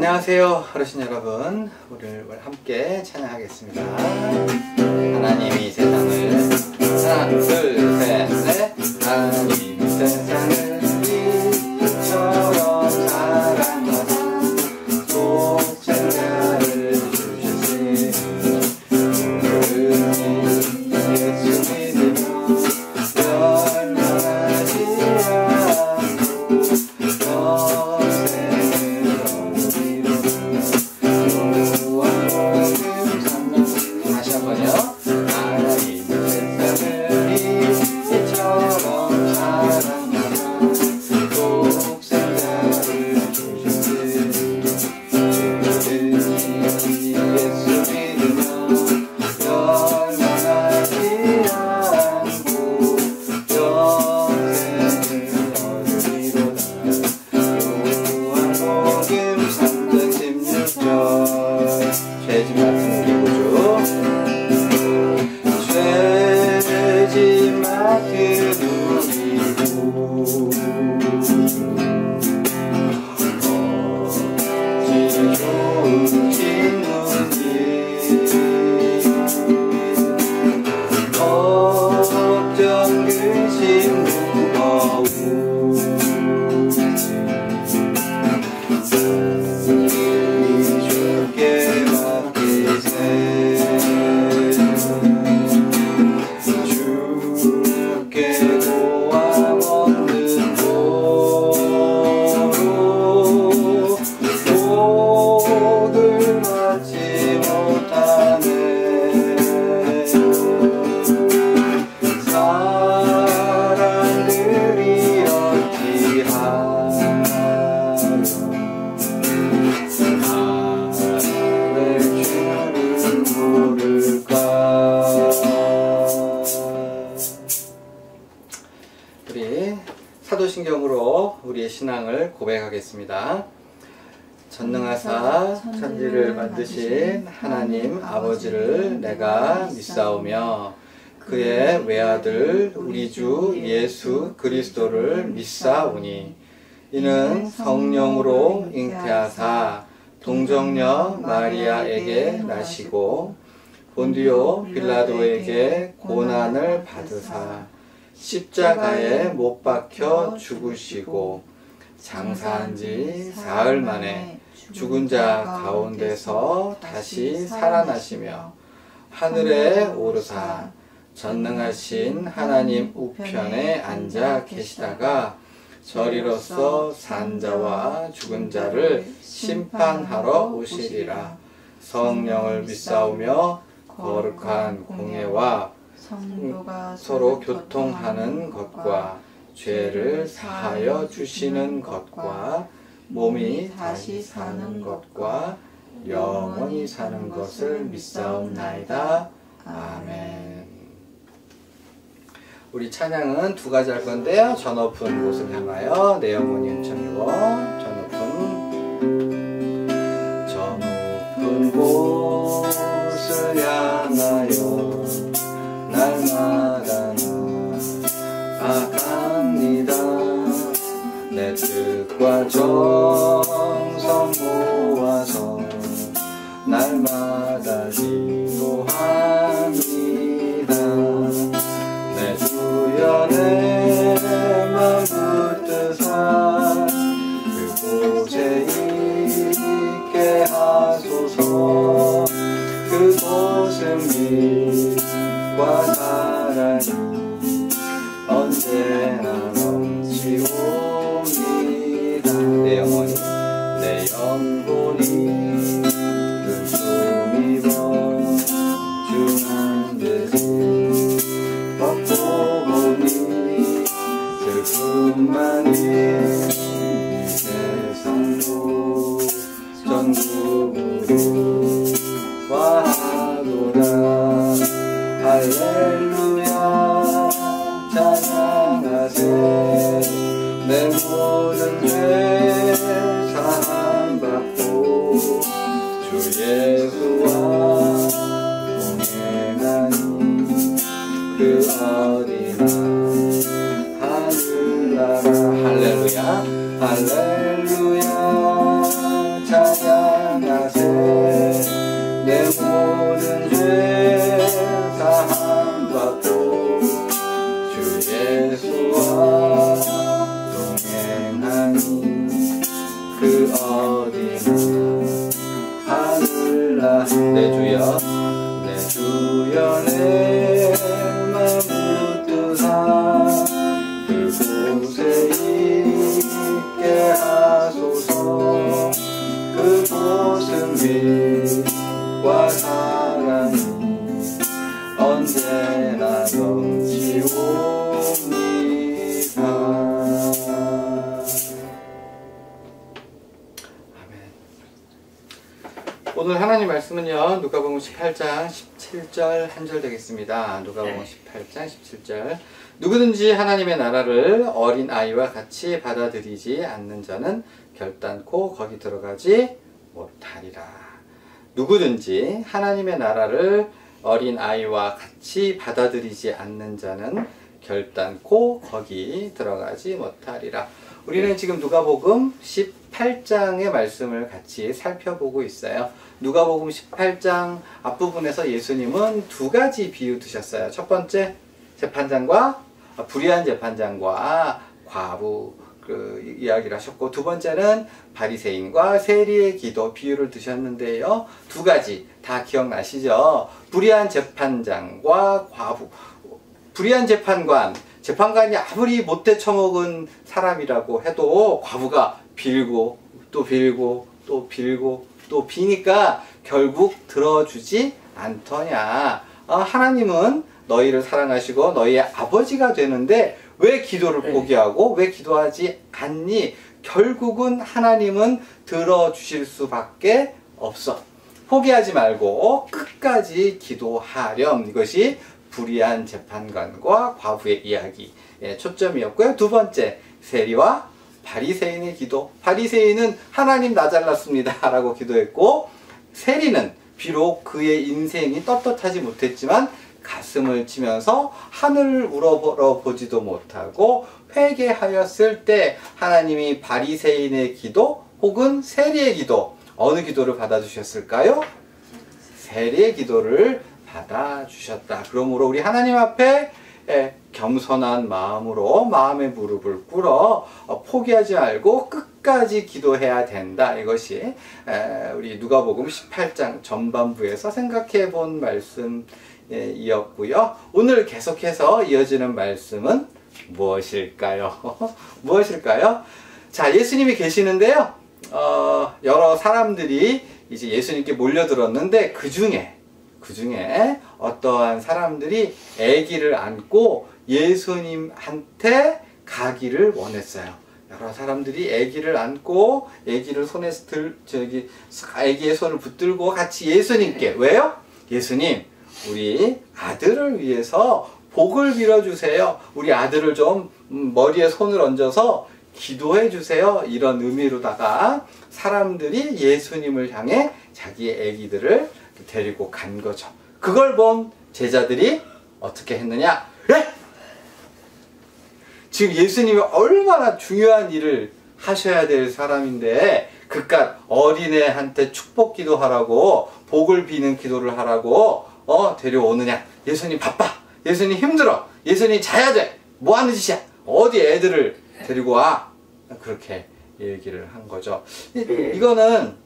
안녕하세요 어르신 여러분, 오늘 함께 찬양하겠습니다. 하나님이 세상을 하나 둘 셋 넷 하나님이 세상을 빛처럼 사랑하사 독생자를 주셨으니 우리는 예수 믿으며 멸망하지 않고 다시 한번요. 하나님 세상을 빛처럼 사랑하사 독생자를 주셨으니 예수 믿으며 멸망하지 않고 영생을 얻으리로다. 요한복음 3장 16절. 죄짐 맡은 우리 구주, 죄짐 맡은 우리 구주, 어찌 좋은 친구인지 걱정 근심 무거운 주께 주께 고함 얻는 도로 복을 받지 못하네. 사람들이 어찌하여 나를 주는 모를까. 우리 사도신경으로 우리의 신앙을 고백하겠습니다. 전능하사 천지를 만드신 하나님 아버지를 내가 믿사오며 그의 외아들 우리 주 예수 그리스도를 믿사오니 이는 성령으로 잉태하사 동정녀 마리아에게 나시고 본디오 빌라도에게 고난을 받으사 십자가에 못 박혀 죽으시고 장사한 지 사흘 만에 죽은 자 가운데서 다시 살아나시며 하늘에 오르사 전능하신 하나님 우편에 앉아 계시다가 저리로서 산 자와 죽은 자를 심판하러 오시리라. 성령을 믿사오며 거룩한 공예와 성도가 서로 교통하는 것과 죄를 사하여 주시는 것과 몸이 다시 사는 것과 영원히 사는 것을 믿사옵나이다. 아멘. 우리 찬양은 두 가지 할 건데요. 저 높은 곳을 향하여 내 영혼이 은총이고, 저 높은 곳을 향하여 날마다 나아갑니다. 내 뜻과 정성 모아서 날마다 기도합니다. 내 주여 내 맘 붙드사 그곳에 있게 하소서. 그곳은 빛과 사랑이 언제나 넘치옵니다. 내 영혼이 금숨 입어 중한 듯이 걷고 보니 슬픔만이 세상도 전국으로 와도다. 할렐루야 찬양하세. 내 모든 죄 사함받고 주 예수와 동행하니 그 어디나 하늘나라. 할렐루야 할렐루야 찬양 그 어디나 하늘나 내 주여 내 주여 내 맘 붙드사 그곳에 있게 하소서 그곳은 빛과 사랑이 언제나 넘치옵니다. 오늘 하나님 말씀은요, 누가복음 18장 17절 한 절 되겠습니다. 누가복음 18장 17절. 누구든지 하나님의 나라를 어린 아이와 같이 받아들이지 않는 자는 결단코 거기 들어가지 못하리라. 누구든지 하나님의 나라를 어린 아이와 같이 받아들이지 않는 자는 결단코 거기 들어가지 못하리라. 우리는 지금 누가복음 18장의 말씀을 같이 살펴보고 있어요. 누가복음 18장 앞부분에서 예수님은 두 가지 비유 드셨어요. 첫 번째, 불의한 재판장과 과부 그 이야기를 하셨고, 두 번째는 바리새인과 세리의 기도 비유를 드셨는데요. 두 가지 다 기억나시죠? 불의한 재판장과 과부. 불의한 재판관이 아무리 못돼 처먹은 사람이라고 해도 과부가 빌고 또 빌고 또 빌고 또 비니까 결국 들어주지 않더냐. 하나님은 너희를 사랑하시고 너희의 아버지가 되는데 왜 기도를 포기하고 왜 기도하지 않니? 결국은 하나님은 들어주실 수밖에 없어. 포기하지 말고 끝까지 기도하렴. 이것이 불의한 재판관과 과부의 이야기 초점이었고요. 두 번째, 세리와 바리새인의 기도. 바리새인은 하나님 나 잘났습니다 라고 기도했고, 세리는 비록 그의 인생이 떳떳하지 못했지만 가슴을 치면서 하늘을 우러보지도 못하고 회개하였을 때 하나님이 바리새인의 기도 혹은 세리의 기도, 어느 기도를 받아주셨을까요? 세리의 기도를 받아주셨다. 그러므로 우리 하나님 앞에 겸손한 마음으로 마음의 무릎을 꿇어 포기하지 말고 끝까지 기도해야 된다. 이것이 우리 누가복음 18장 전반부에서 생각해 본 말씀이었고요. 오늘 계속해서 이어지는 말씀은 무엇일까요? 무엇일까요? 자, 예수님이 계시는데요. 여러 사람들이 이제 예수님께 몰려들었는데 그 중에 어떠한 사람들이 아기를 안고 예수님한테 가기를 원했어요. 여러 사람들이 아기를 안고 아기를 손에 아기의 손을 붙들고 같이 예수님께, 왜요? 예수님, 우리 아들을 위해서 복을 빌어주세요. 우리 아들을 좀 머리에 손을 얹어서 기도해 주세요. 이런 의미로다가 사람들이 예수님을 향해 자기의 아기들을 데리고 간 거죠. 그걸 본 제자들이 어떻게 했느냐? 네? 지금 예수님이 얼마나 중요한 일을 하셔야 될 사람인데 그깟 어린애한테 축복 기도하라고, 복을 비는 기도를 하라고 데려오느냐? 예수님 바빠, 예수님 힘들어, 예수님 자야 돼, 뭐 하는 짓이야, 어디 애들을 데리고 와. 그렇게 얘기를 한 거죠. 이거는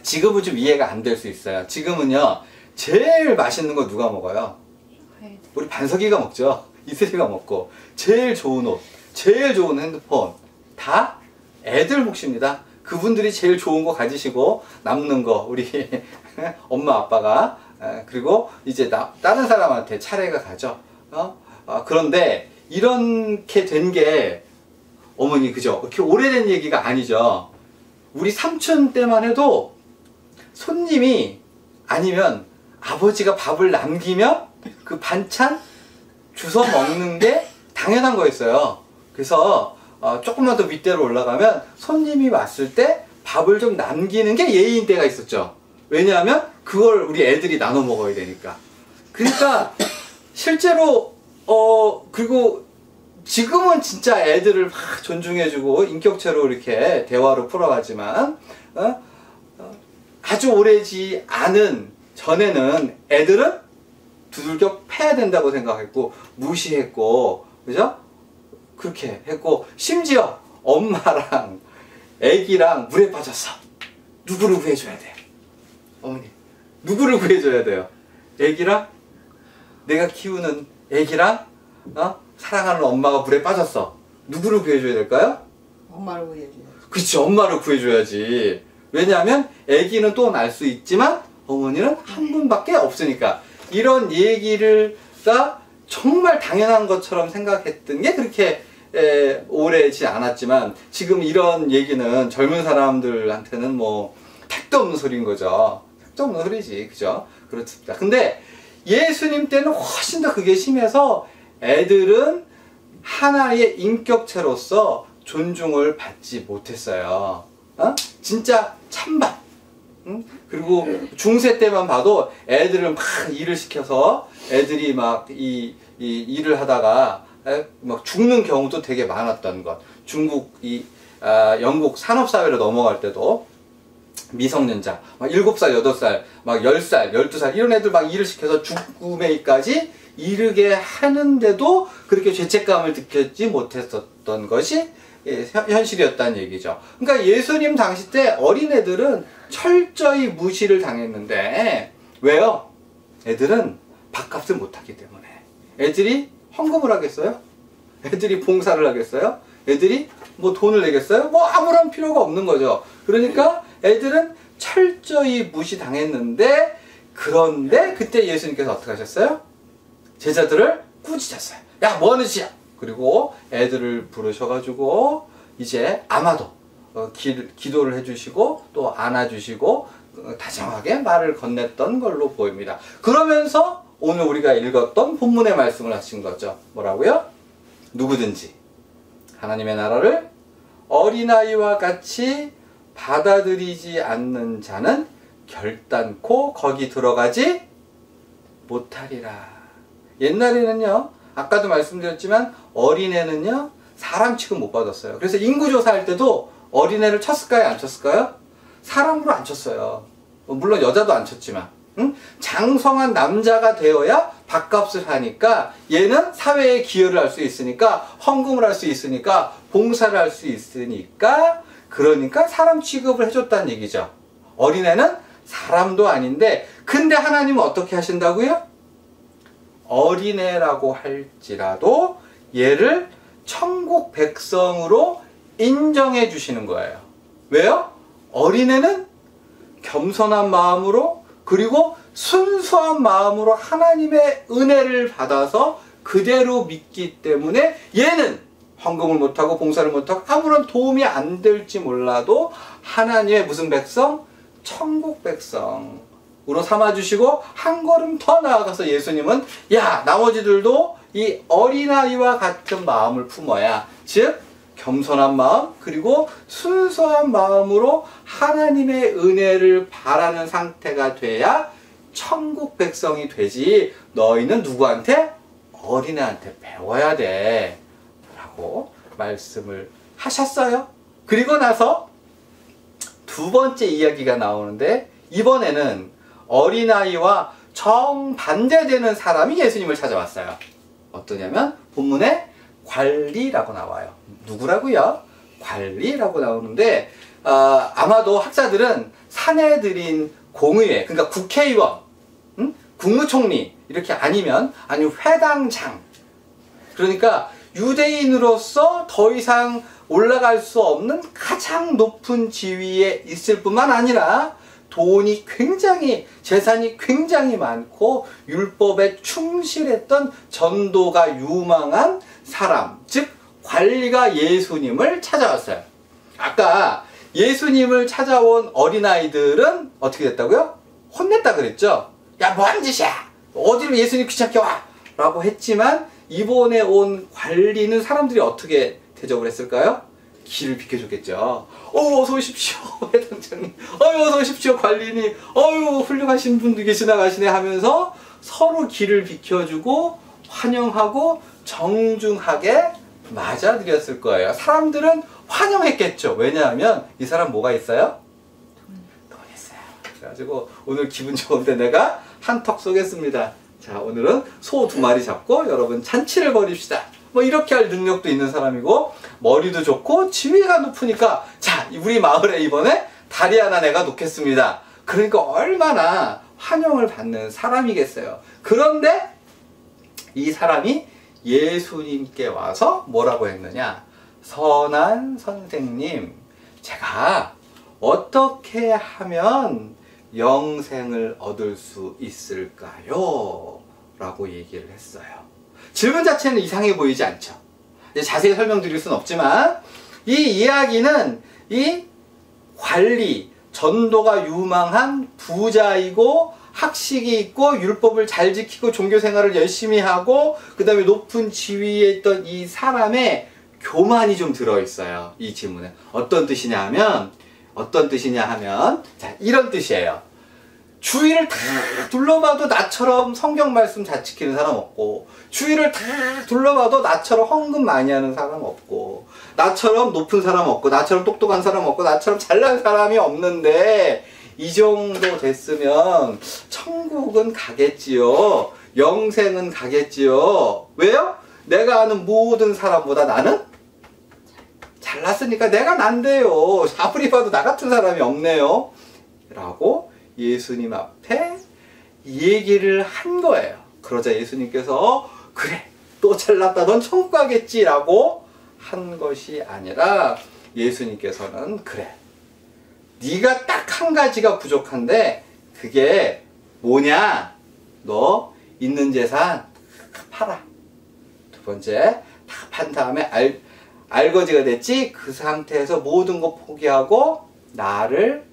지금은 좀 이해가 안 될 수 있어요. 지금은요, 제일 맛있는 거 누가 먹어요? 우리 반석이가 먹죠. 이슬이가 먹고, 제일 좋은 옷, 제일 좋은 핸드폰 다 애들 몫입니다. 그분들이 제일 좋은 거 가지시고 남는 거 우리 엄마 아빠가, 그리고 이제 다른 사람한테 차례가 가죠. 그런데 이렇게 된 게 어머니, 그죠? 그렇게 오래된 얘기가 아니죠. 우리 삼촌 때만 해도 손님이 아니면 아버지가 밥을 남기면 그 반찬 주워 먹는 게 당연한 거였어요. 그래서 조금만 더 밑대로 올라가면 손님이 왔을 때 밥을 좀 남기는 게 예의인 때가 있었죠. 왜냐하면 그걸 우리 애들이 나눠 먹어야 되니까. 그러니까 실제로 그리고 지금은 진짜 애들을 막 존중해주고 인격체로 이렇게 대화로 풀어가지만 아주 오래지 않은 전에는 애들은 두들겨 패야 된다고 생각했고 무시했고, 그죠? 그렇게 했고, 심지어 엄마랑 애기랑 물에 빠졌어. 누구를 구해줘야 돼요? 어머니, 누구를 구해줘야 돼요? 애기랑, 내가 키우는 애기랑, 사랑하는 엄마가 물에 빠졌어. 누구를 구해줘야 될까요? 엄마를 구해줘야 돼. 그치, 엄마를 구해줘야지. 왜냐하면 애기는 또 날 수 있지만 어머니는 한 분밖에 없으니까. 이런 얘기가 정말 당연한 것처럼 생각했던 게 그렇게 오래지 않았지만, 지금 이런 얘기는 젊은 사람들한테는 뭐 택도 없는 소리인 거죠. 택도 없는 소리지, 그죠? 그렇습니다. 근데 예수님 때는 훨씬 더 그게 심해서 애들은 하나의 인격체로서 존중을 받지 못했어요. 진짜 찬반. 그리고 중세 때만 봐도 애들을 막 일을 시켜서 애들이 막 이 일을 하다가 막 죽는 경우도 되게 많았던 것. 영국 산업사회로 넘어갈 때도 미성년자, 막 7살, 8살, 막 10살, 12살 이런 애들 막 일을 시켜서 죽음에까지 이르게 하는데도 그렇게 죄책감을 느끼지 못했었던 것이 현실이었다는 얘기죠. 그러니까 예수님 당시 때 어린애들은 철저히 무시를 당했는데, 왜요? 애들은 밥값을 못하기 때문에. 애들이 헌금을 하겠어요? 애들이 봉사를 하겠어요? 애들이 뭐 돈을 내겠어요? 뭐 아무런 필요가 없는 거죠. 그러니까 애들은 철저히 무시당했는데, 그런데 그때 예수님께서 어떻게 하셨어요? 제자들을 꾸짖었어요. 야, 뭐 하는 짓이야? 그리고 애들을 부르셔가지고 이제 아마도 기도를 해주시고 또 안아주시고 다정하게 말을 건넸던 걸로 보입니다. 그러면서 오늘 우리가 읽었던 본문의 말씀을 하신 거죠. 뭐라고요? 누구든지 하나님의 나라를 어린아이와 같이 받아들이지 않는 자는 결단코 거기 들어가지 못하리라. 옛날에는요, 아까도 말씀드렸지만 어린애는요 사람 취급 못 받았어요. 그래서 인구조사할 때도 어린애를 쳤을까요? 안 쳤을까요? 사람으로 안 쳤어요. 물론 여자도 안 쳤지만. 장성한 남자가 되어야 밥값을 하니까, 얘는 사회에 기여를 할 수 있으니까, 헌금을 할 수 있으니까, 봉사를 할 수 있으니까, 그러니까 사람 취급을 해줬다는 얘기죠. 어린애는 사람도 아닌데, 근데 하나님은 어떻게 하신다고요? 어린애라고 할지라도 얘를 천국 백성으로 인정해 주시는 거예요. 왜요? 어린애는 겸손한 마음으로, 그리고 순수한 마음으로 하나님의 은혜를 받아서 그대로 믿기 때문에 얘는 헌금을 못하고 봉사를 못하고 아무런 도움이 안 될지 몰라도 하나님의 무슨 백성? 천국 백성으로 삼아주시고, 한 걸음 더 나아가서 예수님은 야, 나머지들도 이 어린아이와 같은 마음을 품어야, 즉 겸손한 마음 그리고 순수한 마음으로 하나님의 은혜를 바라는 상태가 돼야 천국 백성이 되지, 너희는 누구한테? 어린애한테 배워야 돼 라고 말씀을 하셨어요. 그리고 나서 두 번째 이야기가 나오는데, 이번에는 어린아이와 정반대되는 사람이 예수님을 찾아왔어요. 어떠냐면 본문에 관리라고 나와요. 누구라고요? 관리라고 나오는데, 아마도 학자들은 사내들인 공의회, 그러니까 국회의원, 국무총리 이렇게 아니면 회당장, 그러니까 유대인으로서 더 이상 올라갈 수 없는 가장 높은 지위에 있을 뿐만 아니라 돈이 굉장히, 재산이 굉장히 많고 율법에 충실했던 전도가 유망한 사람, 즉 관리가 예수님을 찾아왔어요. 아까 예수님을 찾아온 어린아이들은 어떻게 됐다고요? 혼냈다 그랬죠? 야, 뭐하는 짓이야? 어디로 예수님 귀찮게 와? 라고 했지만, 이번에 온 관리는 사람들이 어떻게 대접을 했을까요? 길을 비켜줬겠죠. 어서 오십시오, 회장님. 어서 오십시오, 관리니. 훌륭하신 분들이 지나가시네 하면서 서로 길을 비켜주고 환영하고 정중하게 맞아들였을 거예요. 사람들은 환영했겠죠. 왜냐하면 이 사람 뭐가 있어요? 돈 있어요. 그래가지고 오늘 기분 좋은데 내가 한턱 쏘겠습니다. 자, 오늘은 소 2마리 잡고 여러분 잔치를 벌입시다. 뭐 이렇게 할 능력도 있는 사람이고 머리도 좋고 지위가 높으니까 자, 우리 마을에 이번에 다리 하나 내가 놓겠습니다. 그러니까 얼마나 환영을 받는 사람이겠어요. 그런데 이 사람이 예수님께 와서 뭐라고 했느냐? 선한 선생님, 제가 어떻게 하면 영생을 얻을 수 있을까요? 라고 얘기를 했어요. 질문 자체는 이상해 보이지 않죠? 이제 자세히 설명드릴 수는 없지만 이 이야기는 이 관리, 전도가 유망한 부자이고 학식이 있고 율법을 잘 지키고 종교생활을 열심히 하고 그 다음에 높은 지위에 있던 이 사람의 교만이 좀 들어있어요. 이 질문에. 어떤 뜻이냐 하면 자, 이런 뜻이에요. 주위를 다 둘러봐도 나처럼 성경 말씀 잘 지키는 사람 없고, 주위를 다 둘러봐도 나처럼 헌금 많이 하는 사람 없고, 나처럼 높은 사람 없고, 나처럼 똑똑한 사람 없고, 나처럼 잘난 사람이 없는데 이 정도 됐으면 천국은 가겠지요. 영생은 가겠지요. 왜요? 내가 아는 모든 사람보다 나는 잘났으니까 내가 난데요. 아무리 봐도 나 같은 사람이 없네요. 라고 예수님 앞에 얘기를 한 거예요. 그러자 예수님께서 그래, 또 잘났다, 넌 천국 가겠지 라고 한 것이 아니라 예수님께서는 그래, 네가 딱 한 가지가 부족한데 그게 뭐냐? 너 있는 재산 팔아. 두 번째, 다 판 다음에 알거지가 됐지? 그 상태에서 모든 거 포기하고 나를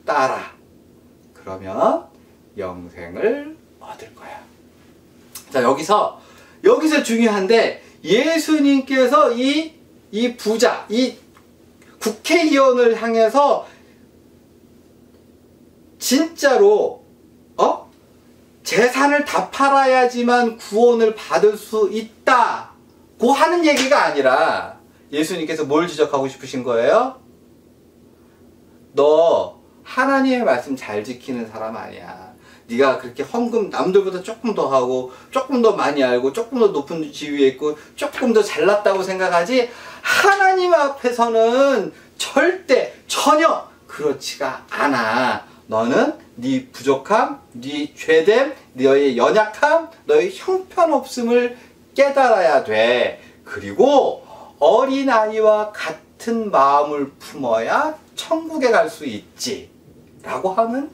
따라. 그러면 영생을 얻을 거야. 자, 여기서 중요한데 예수님께서 이 부자, 이 국회의원을 향해서 진짜로 재산을 다 팔아야지만 구원을 받을 수 있다고 하는 얘기가 아니라 예수님께서 뭘 지적하고 싶으신 거예요? 너 하나님의 말씀 잘 지키는 사람 아니야. 네가 그렇게 헌금 남들보다 조금 더 하고 조금 더 많이 알고 조금 더 높은 지위에 있고 조금 더 잘났다고 생각하지 하나님 앞에서는 절대 전혀 그렇지가 않아. 너는 네 부족함, 네 죄됨, 너의 연약함, 너의 형편없음을 깨달아야 돼. 그리고 어린아이와 같은 마음을 품어야 천국에 갈 수 있지 라고 하는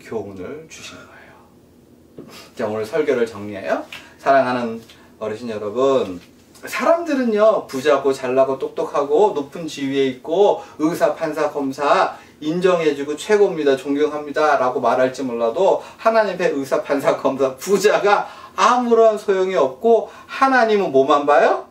교훈을 주신 거예요. 자, 오늘 설교를 정리해요. 사랑하는 어르신 여러분, 사람들은요 부자고 잘나고 똑똑하고 높은 지위에 있고 의사, 판사, 검사 인정해주고 최고입니다, 존경합니다 라고 말할지 몰라도 하나님 앞에 의사, 판사, 검사, 부자가 아무런 소용이 없고 하나님은 뭐만 봐요?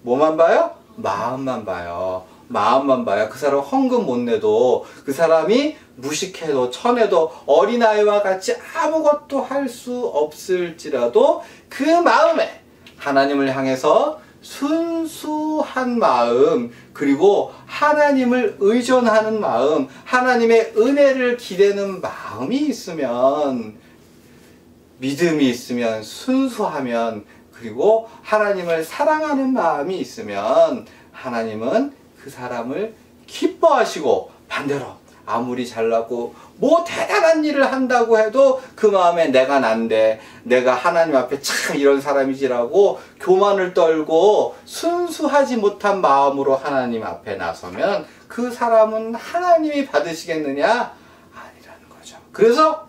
뭐만 봐요? 마음만 봐요. 마음만 봐요. 그 사람 헌금 못 내도, 그 사람이 무식해도 천해도 어린아이와 같이 아무것도 할 수 없을지라도 그 마음에 하나님을 향해서 순수한 마음, 그리고 하나님을 의존하는 마음, 하나님의 은혜를 기대는 마음이 있으면, 믿음이 있으면, 순수하면, 그리고 하나님을 사랑하는 마음이 있으면 하나님은 그 사람을 기뻐하시고, 반대로 아무리 잘나고 뭐 대단한 일을 한다고 해도 그 마음에 내가 난데, 내가 하나님 앞에 참 이런 사람이지라고 교만을 떨고 순수하지 못한 마음으로 하나님 앞에 나서면 그 사람은 하나님이 받으시겠느냐? 아니라는 거죠. 그래서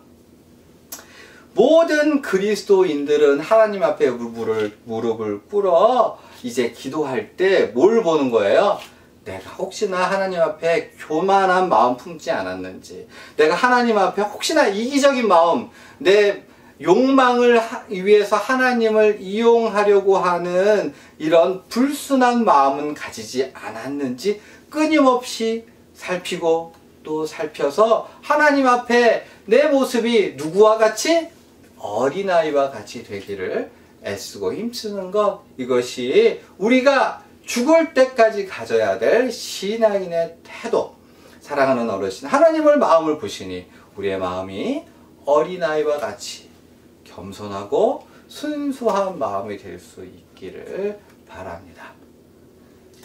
모든 그리스도인들은 하나님 앞에 무릎을 꿇어 이제 기도할 때 뭘 보는 거예요? 내가 혹시나 하나님 앞에 교만한 마음 품지 않았는지, 내가 하나님 앞에 혹시나 이기적인 마음, 내 욕망을 위해서 하나님을 이용하려고 하는 이런 불순한 마음은 가지지 않았는지 끊임없이 살피고 또 살펴서 하나님 앞에 내 모습이 누구와 같이? 어린아이와 같이 되기를 애쓰고 힘쓰는 것, 이것이 우리가 죽을 때까지 가져야 될 신앙인의 태도. 사랑하는 어르신, 하나님을 마음을 보시니 우리의 마음이 어린아이와 같이 겸손하고 순수한 마음이 될 수 있기를 바랍니다.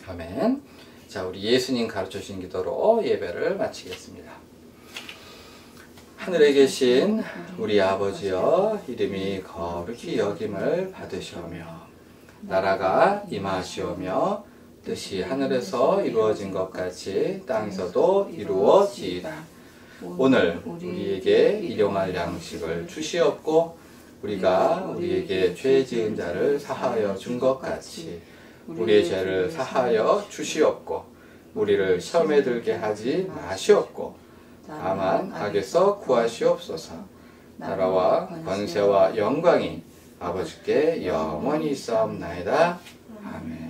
아멘. 자, 우리 예수님 가르쳐 주신 기도로 예배를 마치겠습니다. 하늘에 계신 우리 아버지여, 이름이 거룩히 여김을 받으시오며 나라가 임하시오며 뜻이 하늘에서 이루어진 것 같이 땅에서도 이루어지이다. 오늘 우리에게 일용할 양식을 주시옵고 우리가 우리에게 죄 지은 자를 사하여 준 것 같이 우리의 죄를 사하여 주시옵고 우리를 시험에 들게 하지 마시옵고 다만 악에서 구하시옵소서. 나라와 권세와 영광이 아버지께 영원히 있사옵나이다. 아멘.